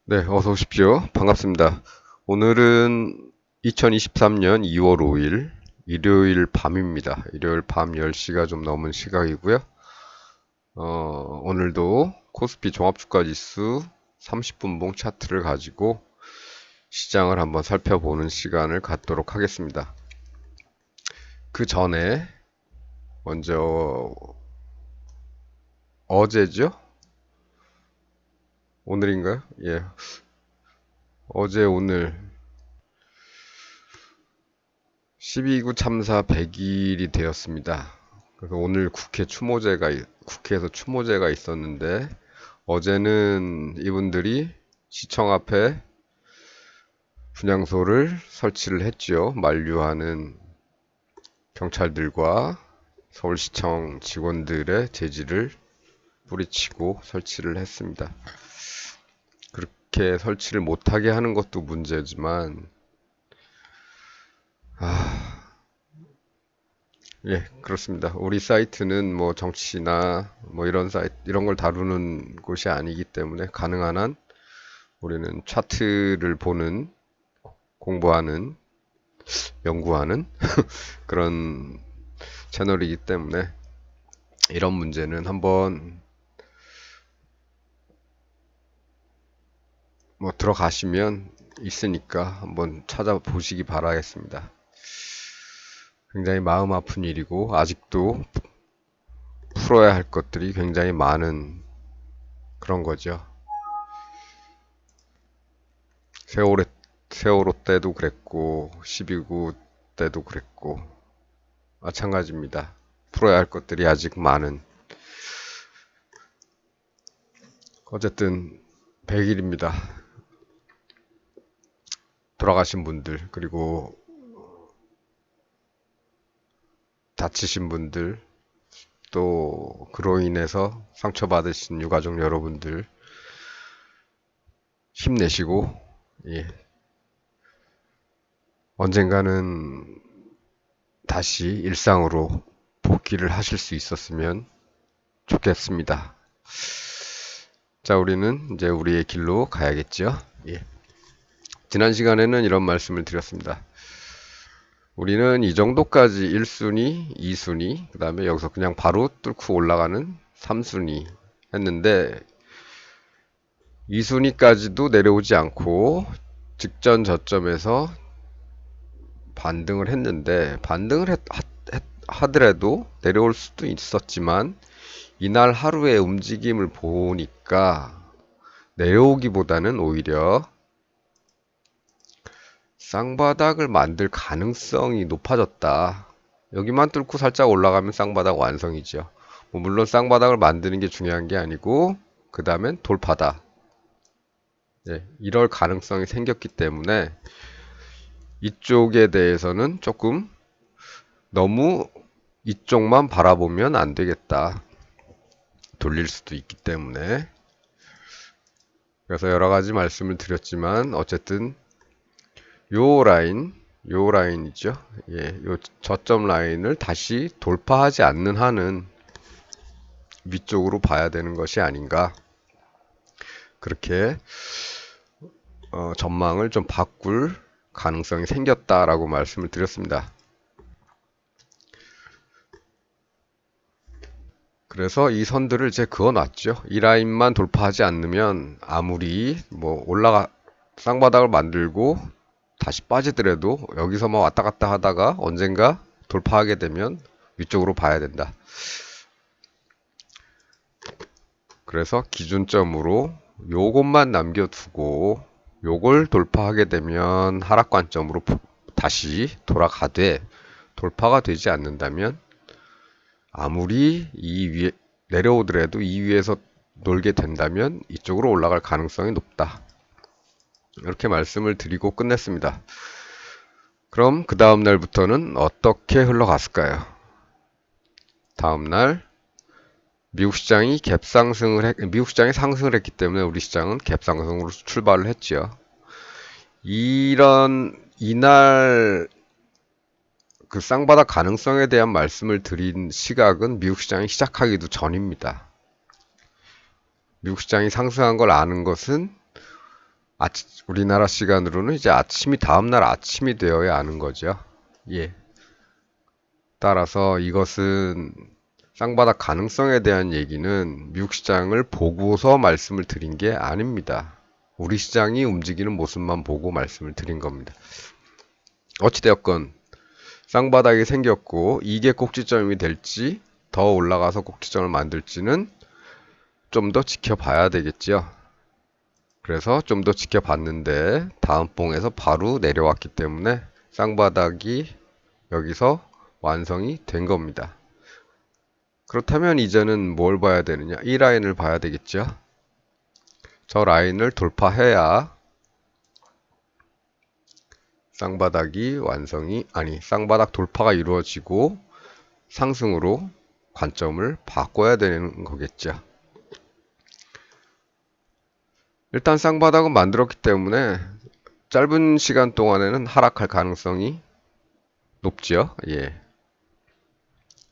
네, 어서 오십시오. 반갑습니다. 오늘은 2023년 2월 5일 일요일 밤입니다. 일요일 밤 10시가 좀 넘은 시각이고요. 오늘도 코스피 종합주가지수 30분봉 차트를 가지고 시장을 한번 살펴보는 시간을 갖도록 하겠습니다. 그 전에 먼저 어제죠? 오늘인가요? 예. 어제 오늘 12구 참사 100일이 되었습니다. 그래서 오늘 국회에서 추모제가 있었는데, 어제는 이분들이 시청 앞에 분향소를 설치를 했죠. 만류하는 경찰들과 서울시청 직원들의 제지를 뿌리치고 설치를 했습니다. 그렇게 설치를 못하게 하는 것도 문제지만, 예, 그렇습니다. 우리 사이트는 뭐 정치나 뭐 이런 이런 걸 다루는 곳이 아니기 때문에 가능한 한 우리는 차트를 보는, 공부하는, 연구하는 그런 채널이기 때문에 이런 문제는 한번 뭐 들어가시면 있으니까 한번 찾아보시기 바라겠습니다. 굉장히 마음 아픈 일이고 아직도 풀어야 할 것들이 굉장히 많은 그런 거죠. 세월의 세월호 때도 그랬고 12구 때도 그랬고 마찬가지입니다. 풀어야 할 것들이 아직 많은. 어쨌든 100일입니다. 돌아가신 분들 그리고 다치신 분들 또 그로 인해서 상처받으신 유가족 여러분들 힘내시고, 예, 언젠가는 다시 일상으로 복귀를 하실 수 있었으면 좋겠습니다. 자, 우리는 이제 우리의 길로 가야겠죠. 예. 지난 시간에는 이런 말씀을 드렸습니다. 우리는 이 정도까지 1순위, 2순위, 그 다음에 여기서 그냥 바로 뚫고 올라가는 3순위 했는데 2순위까지도 내려오지 않고 직전 저점에서 반등을 했는데 하더라도 내려올 수도 있었지만 이날 하루의 움직임을 보니까 내려오기보다는 오히려 쌍바닥을 만들 가능성이 높아졌다. 여기만 뚫고 살짝 올라가면 쌍바닥 완성이죠. 뭐 물론 쌍바닥을 만드는 게 중요한 게 아니고 그 다음엔 돌파다. 예, 이럴 가능성이 생겼기 때문에 이쪽에 대해서는 조금 너무 이쪽만 바라보면 안 되겠다. 돌릴 수도 있기 때문에. 그래서 여러 가지 말씀을 드렸지만 어쨌든 요 라인이죠. 예, 요 저점 라인을 다시 돌파하지 않는 한은 위쪽으로 봐야 되는 것이 아닌가. 그렇게 전망을 좀 바꿀 가능성이 생겼다라고 말씀을 드렸습니다. 그래서 이 선들을 이제 그어놨죠. 이 라인만 돌파하지 않으면 아무리 뭐 쌍바닥을 만들고 다시 빠지더라도 여기서만 왔다 갔다 하다가 언젠가 돌파하게 되면 위쪽으로 봐야 된다. 그래서 기준점으로 요것만 남겨두고 요걸 돌파하게 되면 하락 관점으로 다시 돌아가되 돌파가 되지 않는다면 아무리 이 위에 내려오더라도 이 위에서 놀게 된다면 이쪽으로 올라갈 가능성이 높다. 이렇게 말씀을 드리고 끝냈습니다. 그럼 그 다음 날부터는 어떻게 흘러갔을까요? 다음 날 미국 시장이 상승을 했기 때문에 우리 시장은 갭상승으로 출발을 했죠. 이날 그 쌍바닥 가능성에 대한 말씀을 드린 시각은 미국 시장이 시작하기도 전입니다. 미국 시장이 상승한 걸 아는 것은 우리나라 시간으로는 이제 아침이 다음날 아침이 되어야 하는 거죠. 예. 따라서 이것은 쌍바닥 가능성에 대한 얘기는 미국 시장을 보고서 말씀을 드린 게 아닙니다. 우리 시장이 움직이는 모습만 보고 말씀을 드린 겁니다. 어찌되었건 쌍바닥이 생겼고 이게 꼭지점이 될지 더 올라가서 꼭지점을 만들지는 좀 더 지켜봐야 되겠죠. 그래서 좀 더 지켜봤는데 다음 봉에서 바로 내려왔기 때문에 쌍바닥이 여기서 완성이 된 겁니다. 그렇다면 이제는 뭘 봐야 되느냐? 이 라인을 봐야 되겠죠. 저 라인을 돌파해야 쌍바닥 돌파가 이루어지고 상승으로 관점을 바꿔야 되는 거겠죠. 일단 쌍바닥은 만들었기 때문에 짧은 시간 동안에는 하락할 가능성이 높지요. 예.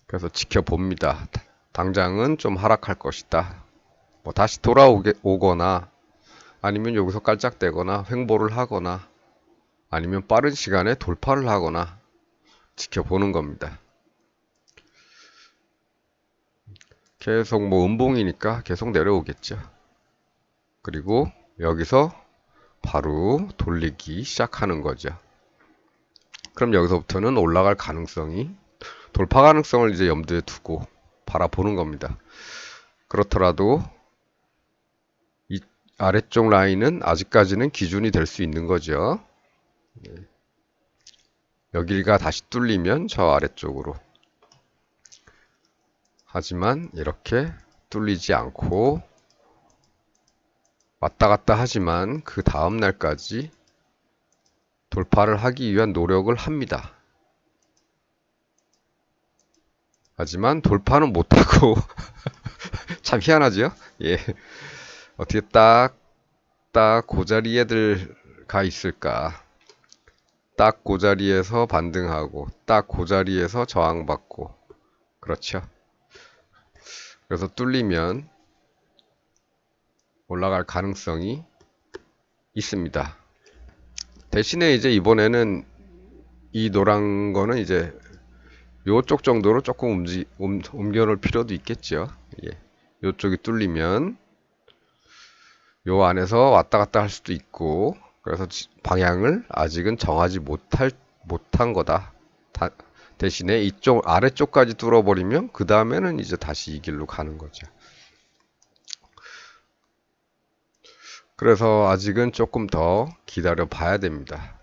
그래서 지켜봅니다. 당장은 좀 하락할 것이다. 뭐 다시 돌아오거나 아니면 여기서 깔짝대거나 횡보를 하거나 아니면 빠른 시간에 돌파를 하거나 지켜보는 겁니다. 계속 뭐 음봉이니까 계속 내려오겠죠. 그리고 여기서 바로 돌리기 시작하는 거죠. 그럼 여기서부터는 올라갈 가능성이 돌파 가능성을 이제 염두에 두고 바라보는 겁니다. 그렇더라도 이 아래쪽 라인은 아직까지는 기준이 될 수 있는 거죠. 여기가 다시 뚫리면 저 아래쪽으로. 하지만 이렇게 뚫리지 않고 왔다 갔다 하지만 그 다음 날까지 돌파를 하기 위한 노력을 합니다. 하지만 돌파는 못하고 참 희한하죠? 예. 어떻게 딱 그 자리에 들가 있을까? 딱 그 자리에서 반등하고 딱 그 자리에서 저항받고 그렇죠. 그래서 뚫리면 올라갈 가능성이 있습니다. 대신에 이제 이번에는 이 노란 거는 이제 요쪽 정도로 조금 옮겨놓을 필요도 있겠죠. 예. 요쪽이 뚫리면 요 안에서 왔다 갔다 할 수도 있고 그래서 방향을 아직은 정하지 못한 거다. 대신에 이쪽 아래쪽까지 뚫어버리면 그 다음에는 이제 다시 이 길로 가는 거죠. 그래서 아직은 조금 더 기다려 봐야 됩니다.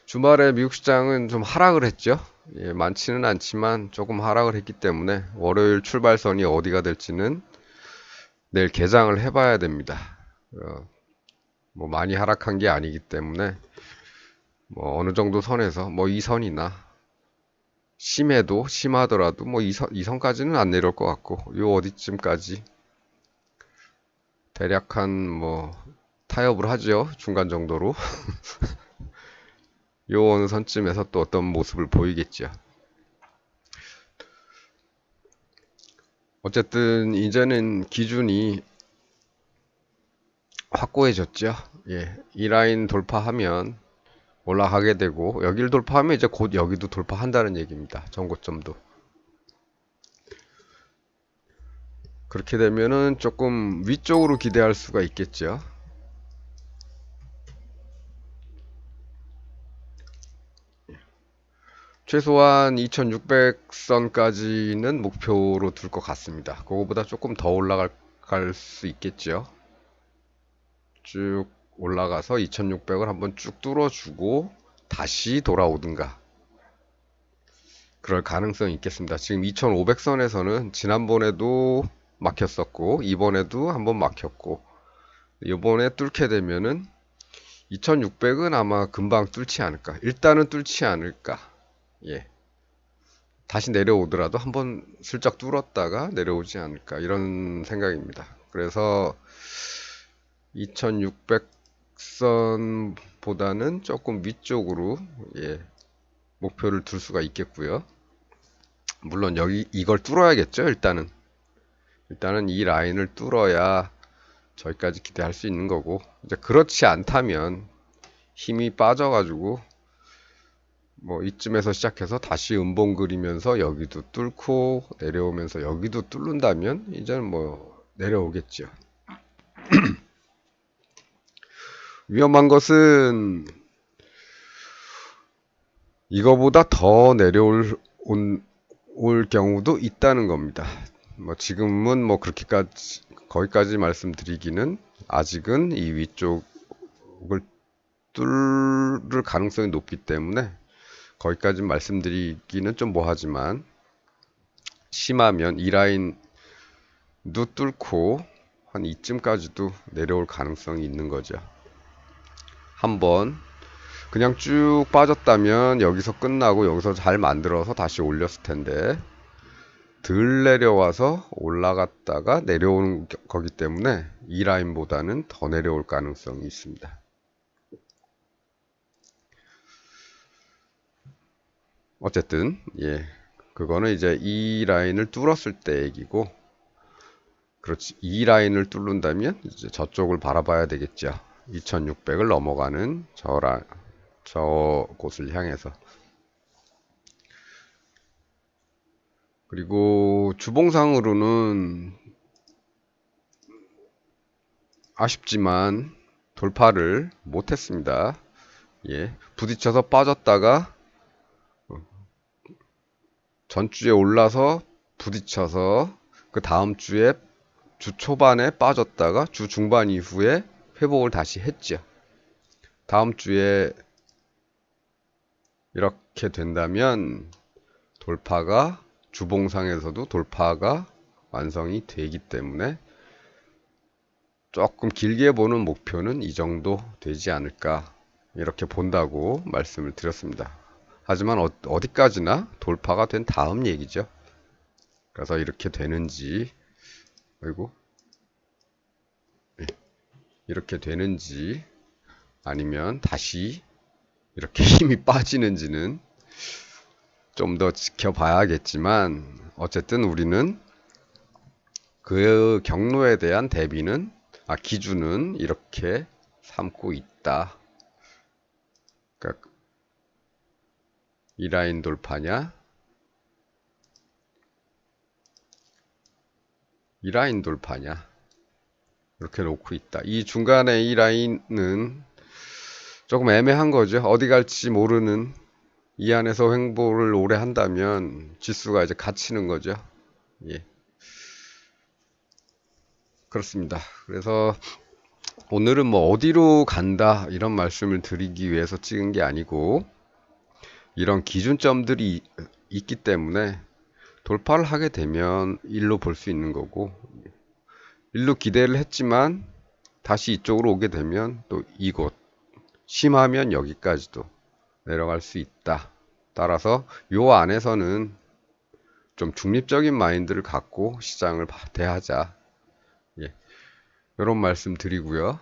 주말에 미국 시장은 좀 하락을 했죠. 예, 많지는 않지만 조금 하락을 했기 때문에 월요일 출발선이 어디가 될지는 내일 개장을 해봐야 됩니다. 뭐 많이 하락한 게 아니기 때문에 뭐 어느 정도 선에서 뭐 이 선이나 심하더라도 뭐 이 선까지는 안 내려올 것 같고 요 어디쯤까지 대략 한 뭐 타협을 하죠. 중간 정도로. 요 어느 선쯤에서 또 어떤 모습을 보이겠죠. 어쨌든 이제는 기준이 확고해졌죠. 예, 이 라인 돌파하면 올라가게 되고 여기를 돌파하면 이제 곧 여기도 돌파한다는 얘기입니다. 전고점도. 그렇게 되면은 조금 위쪽으로 기대할 수가 있겠죠. 최소한 2600선까지는 목표로 둘 것 같습니다. 그거보다 조금 더 올라갈 수 있겠죠. 쭉 올라가서 2600을 한번 쭉 뚫어주고 다시 돌아오든가 그럴 가능성이 있겠습니다. 지금 2500선에서는 지난번에도 막혔었고 이번에도 한번 막혔고 이번에 뚫게 되면은 2600은 아마 금방 뚫지 않을까. 일단은 뚫지 않을까. 예. 다시 내려오더라도 한번 슬쩍 뚫었다가 내려오지 않을까. 이런 생각입니다. 그래서 2600선보다는 조금 위쪽으로 예, 목표를 둘 수가 있겠고요. 물론 이걸 뚫어야겠죠. 일단은 이 라인을 뚫어야 저기까지 기대할 수 있는 거고, 이제 그렇지 않다면 힘이 빠져가지고 뭐 이쯤에서 시작해서 다시 음봉 그리면서 여기도 뚫고 내려오면서 여기도 뚫는다면 이제는 뭐 내려오겠죠. 위험한 것은 이거보다 더 올 경우도 있다는 겁니다. 뭐 지금은 뭐 그렇게까지 거기까지 말씀드리기는 아직은 이 위쪽을 뚫을 가능성이 높기 때문에 거기까지 말씀드리기는 좀 뭐하지만, 심하면 이 라인도 뚫고 한 이쯤까지도 내려올 가능성이 있는 거죠. 한번 그냥 쭉 빠졌다면 여기서 끝나고 여기서 잘 만들어서 다시 올렸을 텐데, 덜 내려와서 올라갔다가 내려오는 거기 때문에 이 라인보다는 더 내려올 가능성이 있습니다. 어쨌든 그거는 이제 이 라인을 뚫었을 때 얘기고, 그렇지, 이 라인을 뚫는다면 이제 저쪽을 바라봐야 되겠죠. 2600을 넘어가는 저 곳을 향해서. 그리고 주봉상으로는 아쉽지만 돌파를 못했습니다. 부딪혀서 빠졌다가 전주에 올라서 부딪혀서 그 다음 주에 주 초반에 빠졌다가 주 중반 이후에 회복을 다시 했죠. 다음 주에 이렇게 된다면 주봉상에서도 돌파가 완성이 되기 때문에 조금 길게 보는 목표는 이 정도 되지 않을까, 이렇게 본다고 말씀을 드렸습니다. 하지만 어디까지나 돌파가 된 다음 얘기죠. 그래서 이렇게 되는지, 그리고 이렇게 되는지 아니면 다시 이렇게 힘이 빠지는지는 좀 더 지켜봐야겠지만, 어쨌든 우리는 그 경로에 대한 기준은 이렇게 삼고 있다. 그러니까 이 라인 돌파냐, 이 라인 돌파냐, 이렇게 놓고 있다. 이 중간에 이 라인은 조금 애매한 거죠. 어디 갈지 모르는, 이 안에서 횡보를 오래 한다면 지수가 이제 갇히는 거죠. 그렇습니다. 그래서 오늘은 뭐 어디로 간다 이런 말씀을 드리기 위해서 찍은 게 아니고, 이런 기준점들이 있기 때문에 돌파를 하게 되면 일로 볼 수 있는 거고, 일로 기대를 했지만 다시 이쪽으로 오게 되면 또 이곳, 심하면 여기까지도 내려갈 수 있다. 따라서 요 안에서는 좀 중립적인 마인드를 갖고 시장을 대하자, 이런 말씀 드리고요.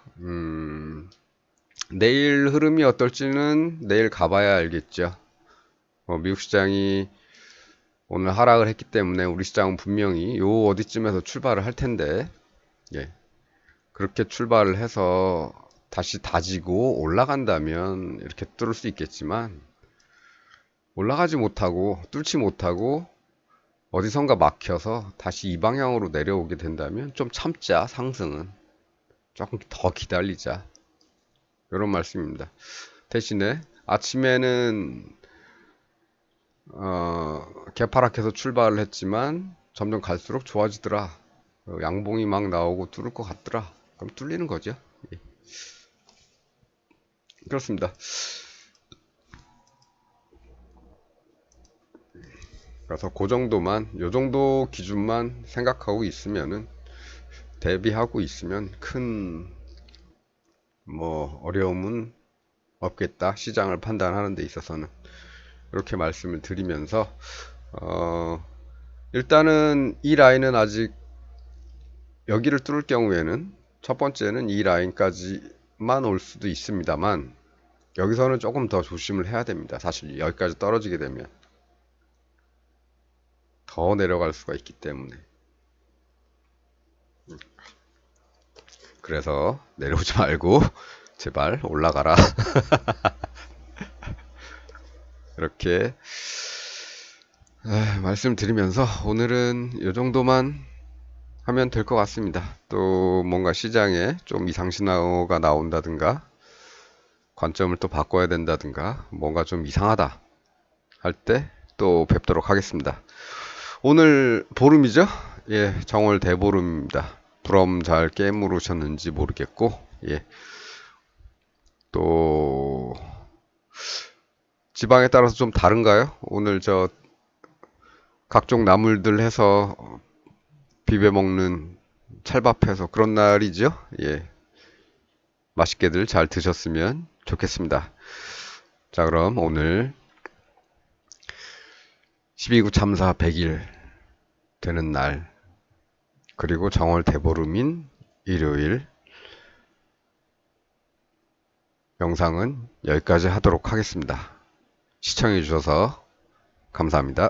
내일 흐름이 어떨지는 내일 가봐야 알겠죠. 미국 시장이 오늘 하락을 했기 때문에 우리 시장은 분명히 요 어디쯤에서 출발을 할 텐데, 그렇게 출발을 해서 다시 다지고 올라간다면 이렇게 뚫을 수 있겠지만, 올라가지 못하고 뚫지 못하고 어디선가 막혀서 다시 이 방향으로 내려오게 된다면 좀 참자, 상승은 조금 더 기다리자, 이런 말씀입니다. 대신에 아침에는 개파락해서 출발을 했지만 점점 갈수록 좋아지더라, 양봉이 막 나오고 뚫을 것 같더라, 그럼 뚫리는 거죠. 그렇습니다. 그래서 그 정도만, 요 정도 기준만 생각하고 있으면은, 대비하고 있으면 큰 뭐 어려움은 없겠다, 시장을 판단하는 데 있어서는. 이렇게 말씀을 드리면서, 일단은 이 라인은 아직, 여기를 뚫을 경우에는 첫 번째는 이 라인까지만 올 수도 있습니다만, 여기서는 조금 더 조심을 해야 됩니다. 사실 여기까지 떨어지게 되면 더 내려갈 수가 있기 때문에. 그래서 내려오지 말고 제발 올라가라. 이렇게 말씀드리면서 오늘은 이 정도만 하면 될 것 같습니다. 또 뭔가 시장에 좀 이상 신호가 나온다든가 관점을 또 바꿔야 된다든가 뭔가 좀 이상하다 할 때 또 뵙도록 하겠습니다. 오늘 보름이죠? 예, 정월 대보름입니다. 부럼 잘 깨물으셨는지 모르겠고, 예, 또 지방에 따라서 좀 다른가요? 오늘 저 각종 나물들 해서 비벼 먹는 찰밥해서 그런 날이죠? 예, 맛있게들 잘 드셨으면 좋겠습니다. 자, 그럼 오늘 12구 참사 100일 되는 날, 그리고 정월 대보름인 일요일 영상은 여기까지 하도록 하겠습니다. 시청해주셔서 감사합니다.